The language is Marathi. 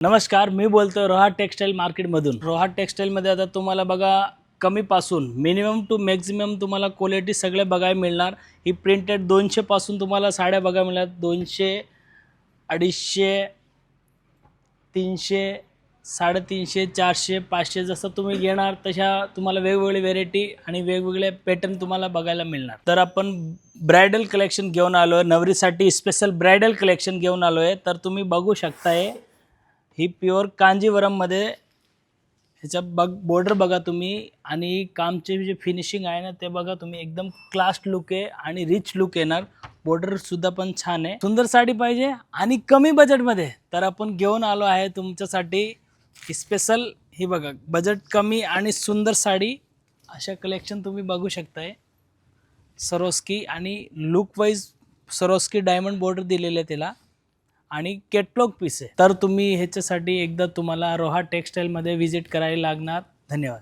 नमस्कार, मी बोलतोय रोहा टेक्सटाईल मार्केटमधून। रोहा टेक्सटाईलमध्ये आता तुम्हाला बघा कमीपासून मिनिमम टू मॅक्झिमम तुम्हाला क्वालिटी सगळे बघायला मिळणार। ही प्रिंटेड 200 पासून तुम्हाला साड्या बघायला मिळणार। 200, 250, 300, 350, 400, 500 जसं तुम्ही घेणार तशा तुम्हाला वेगवेगळी व्हेरायटी आणि वेगवेगळे पॅटर्न तुम्हाला बघायला मिळणार। तर आपण ब्रायडल कलेक्शन घेऊन आलोय, नवरीसाठी स्पेशल ब्रायडल कलेक्शन घेऊन आलोय। तर तुम्ही बघू शकताय ही प्युअर कांजीवरममध्ये ह्याचा बॉर्डर बघा तुम्ही आणि कामचे जे फिनिशिंग आहे ना ते बघा तुम्ही, एकदम क्लास लुक आहे आणि रिच लुक येणार। बॉर्डर सुद्धा पण छान आहे। सुंदर साडी पाहिजे आणि कमी बजेटमध्ये तर आपण घेऊन आलो आहे तुमच्यासाठी स्पेशल। ही बघा बजेट कमी आणि सुंदर साडी, अशा कलेक्शन तुम्ही बघू शकताय। सरोस्की आणि look wise Swarovski diamond border दिलेले त्याला आणि कॅटलॉग पीस आहे। तर तुम्ही ह्याच्यासाठी एकदा तुम्हाला रोहा टेक्सटाईलमध्ये व्हिजिट करायला लागणार। धन्यवाद।